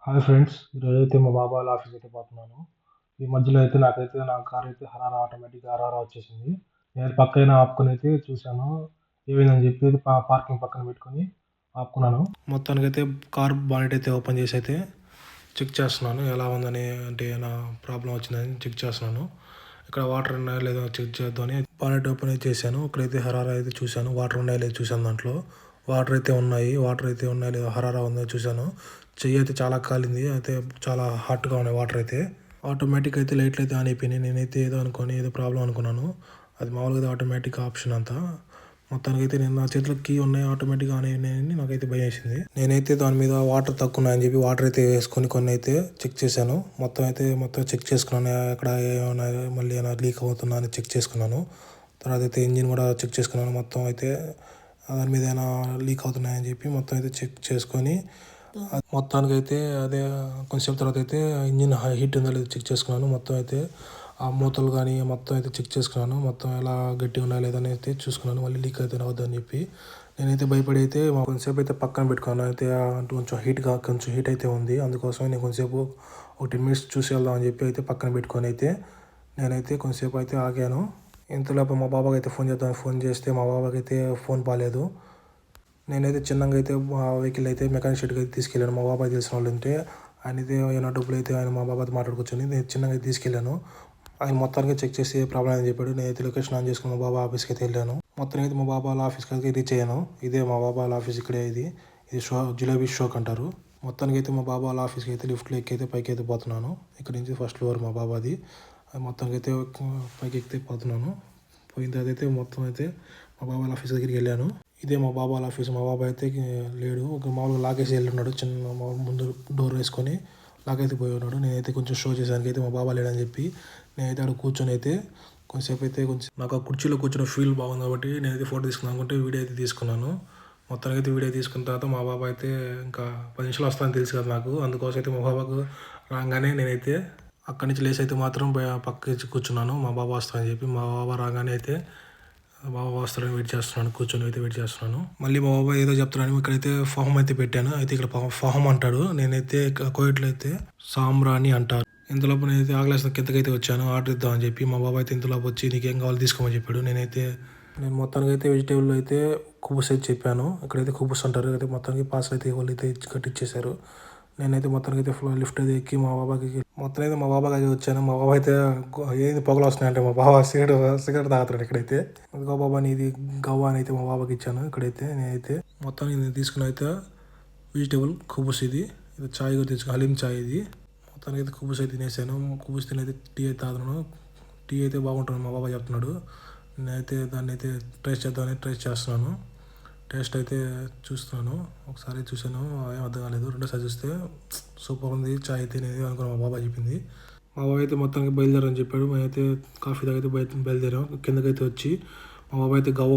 Hi friends. ఈరోజైతే మా బాబాయ్ వాళ్ళ ఆఫీస్‌కి అయితే పోతున్నాను. ఈ మధ్యలో అయితే నా కార్ అయితే హరారా ఆటోమేటిక్‌గా హరారా వచ్చేసింది. నేను పక్కన ఆపుకొనైతే చూసాను. ఏమైందని చెప్పి పార్కింగ్ పక్కన పెట్టుకొని ఆపుకున్నాను. మొత్తానికైతే కార్ బానెట్ అయితే ఓపెన్ చేసి అయితే చెక్ చేస్తున్నాను. ఎలా ఉందని, అంటే ఏమైనా ప్రాబ్లమ్ వచ్చిందని చెక్ చేస్తున్నాను. ఇక్కడ వాటర్ ఉన్నాయో లేదో చెక్ చేద్దామని బానెట్ ఓపెన్ అయితే చేశాను. ఇక్కడైతే హరారా అయితే చూశాను. వాటర్ ఉన్నాయో లేదో చూశాను దాంట్లో. వాటర్ అయితే ఉన్నాయో లేదో హరారా ఉందో చూశాను. చెయ్యి అయితే చాలా కాలింది. అయితే చాలా హాట్‌గా ఉన్నాయి వాటర్ అయితే. ఆటోమేటిక్ అయితే లైట్లు అయితే ఆన్ అయిపోయినాయి. నేనైతే ఏదో ప్రాబ్లమ్ అనుకున్నాను. అది మామూలుగా ఆటోమేటిక్ ఆప్షన్ అంతా. మొత్తానికైతే నా చేతిలో కీ ఉన్నాయి, ఆటోమేటిక్‌గా ఆన్ అయినాయని నాకైతే భయమేసింది. నేనైతే దాని మీద వాటర్ తక్కువ ఉన్నాయని చెప్పి వాటర్ అయితే వేసుకొని కొన్ని అయితే చెక్ చేశాను. మొత్తం చెక్ చేసుకున్నాను. ఎక్కడ ఏమైనా మళ్ళీ ఏమైనా లీక్ అవుతుందా అని చెక్ చేసుకున్నాను. తర్వాత అయితే ఇంజిన్ కూడా చెక్ చేసుకున్నాను. మొత్తం అయితే దాని మీద ఏమైనా లీక్ అవుతున్నాయని చెప్పి మొత్తం అయితే చెక్ చేసుకొని మొత్తానికైతే అదే కొంచెంసేపు తర్వాత అయితే ఇంజిన్ హీట్ ఉందో లేదో చెక్ చేసుకున్నాను. మొత్తం అయితే ఆ మూతలు కానీ మొత్తం అయితే చెక్ చేసుకున్నాను. మొత్తం ఎలా గట్టిగా ఉన్నాయో లేదని అయితే చూసుకున్నాను. మళ్ళీ లీక్ అయితే అవద్దని చెప్పి నేనైతే భయపడి అయితే కొంచెంసేపు అయితే పక్కన పెట్టుకున్నాను. అయితే కొంచెం హీట్ అయితే ఉంది. అందుకోసం నేను కొంచెంసేపు ఒక 10 మినిట్స్ చూసి వెళ్దాం అని చెప్పి అయితే పక్కన పెట్టుకొని అయితే నేనైతే కొంచెంసేపు అయితే ఆగాను. ఇంతలోపు మా బాబాకి అయితే ఫోన్ చేస్తే మా బాబాకి అయితే ఫోన్ బాగాలేదు. నేనైతే చిన్నగా అయితే వెహికల్ అయితే మెకానిక్ షెడ్కి అయితే తీసుకెళ్ళాను. మా బాబాయ్ తెలిసిన వాళ్ళు ఉంటే ఆయన అయితే ఏమైనా డబ్బులు అయితే ఆయన మా బాబాయ్తో మాట్లాడుకొచ్చని నేను చిన్నగా అయితే తీసుకెళ్ళాను. ఆయన మొత్తానికి చెక్ చేసి ఏ ప్రాబ్లం అని చెప్పాడు. నేనైతే లొకేషన్ ఆన్ చేసుకుని మా బాబా ఆఫీస్కి అయితే వెళ్ళాను. మొత్తం అయితే మా బాబా వాళ్ళ ఆఫీస్కి అయితే రీచ్ అయ్యాను. ఇదే మా బాబా వాళ్ళ ఆఫీస్ ఇక్కడే. ఇది జిలేబీ షోక్ అంటారు. మొత్తానికి అయితే మా బాబా వాళ్ళ ఆఫీస్కి అయితే లిఫ్ట్లో ఎక్కి అయితే పైకి అయితే పోతున్నాను. ఇక్కడ నుంచి ఫస్ట్ ఫ్లోర్ మా బాబాది. మొత్తానికి అయితే పైకి ఎక్కితే పోతున్నాను. పోయిన తర్వాత అయితే మొత్తం అయితే మా బాబా వాళ్ళ ఆఫీస్ దగ్గరికి వెళ్ళాను. ఇదే మా బాబా వాళ్ళ ఆఫీస్. మా బాబాయ్ అయితే లేడు. ఒక మామూలుగా లాగేసి వెళ్ళున్నాడు. చిన్న ముందు డోర్ వేసుకొని లాగైతే పోయి ఉన్నాడు. నేనైతే కొంచెం షో చేశానికి అయితే మా బాబా లేడని చెప్పి నేనైతే అక్కడ కూర్చొని అయితే కొంచెంసేపు అయితే నాకు ఆ కుర్చీలో కూర్చొని ఫీల్ బాగుంది కాబట్టి నేనైతే ఫోటో తీసుకున్నాను అనుకుంటే వీడియో అయితే తీసుకున్నాను. మొత్తానికి అయితే వీడియో తీసుకున్న తర్వాత మా బాబా అయితే ఇంకా 10 నిమిషాలు వస్తానని తెలుసు కదా నాకు. అందుకోసం అయితే మా బాబాకు రాగానే నేనైతే అక్కడి నుంచి లేచి అయితే మాత్రం పక్కకి కూర్చున్నాను. మా బాబా వస్తానని చెప్పి మా బాబా రాగానే అయితే మా బాబా వస్తాడని వెయిట్ చేస్తున్నాను. కూర్చొని అయితే వెయిట్ చేస్తున్నాను. మళ్ళీ మా బాబా ఏదో చెప్తున్నాను. ఇక్కడైతే ఫామ్ అయితే పెట్టాను. అయితే ఇక్కడ ఫామ్ అంటాడు. నేనైతే కోయిట్లో అయితే సాంబ్రాణి అంటారు. ఇంతలోపు నేనైతే ఆగలేసిన కిందకైతే వచ్చాను ఆర్డర్ ఇద్దామని చెప్పి. మా బాబా అయితే ఇంతలోపు వచ్చి నీకేం కావాలో తీసుకోమని చెప్పాడు. నేను మొత్తానికి అయితే వెజిటేబుల్ అయితే కుబుస్ అయితే చెప్పాను. ఇక్కడైతే కుబుస్ అంటారు. అయితే మొత్తానికి పార్సల్ అయితే వాళ్ళు అయితే కట్టించేశారు. నేనైతే మొత్తానికి అయితే లిఫ్ట్ అయితే ఎక్కి మా బాబాకి అయితే వచ్చాను. మా బాబా అయితే ఏది పొగలు వస్తున్నాయంటే మా బాబా సిగరెట్ తాగుతాడు ఇక్కడైతే. అందుకో బాబా నీది గవ్వ అని అయితే మా బాబాకి ఇచ్చాను. ఇక్కడైతే నేనైతే మొత్తానికి నేను తీసుకుని అయితే వెజిటేబుల్ కుబుస్ ఇది చాయ్ కూడా తెచ్చుకో హలీం చాయ్ ఇది. మొత్తానికి అయితే కుబుస్ అయితే తినేసాను. కుబుస్ తినైతే టీ అయితే తాగుతున్నాను. టీ అయితే బాగుంటుంది మా బాబా చెప్తున్నాడు. నేనైతే దాన్ని అయితే ట్రై చేస్తున్నాను. టేస్ట్ అయితే చూస్తున్నాను. ఒకసారి చూసాను, ఏం అర్థం కాలేదు. రెండోసారి చూస్తే సూపర్ ఉంది చాయ్ అయితే అనేది అనుకున్నా. మా బాబా చెప్పింది. మా బాబా అయితే మొత్తానికి బయలుదేరని చెప్పాడు. మేమైతే కాఫీ తాగైతే బయలుదేరాం. కిందకైతే వచ్చి మా బాబా అయితే గవ్వ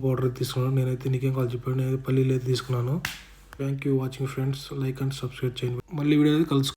పౌడర్ తీసుకున్నాను. నేనైతే నీకేం కావాలి చెప్పాడు. నేనైతే పల్లీలు అయితే తీసుకున్నాను. Thank you watching friends. Like and subscribe చేయండి. మళ్ళీ వీడియో అయితే కలుసు.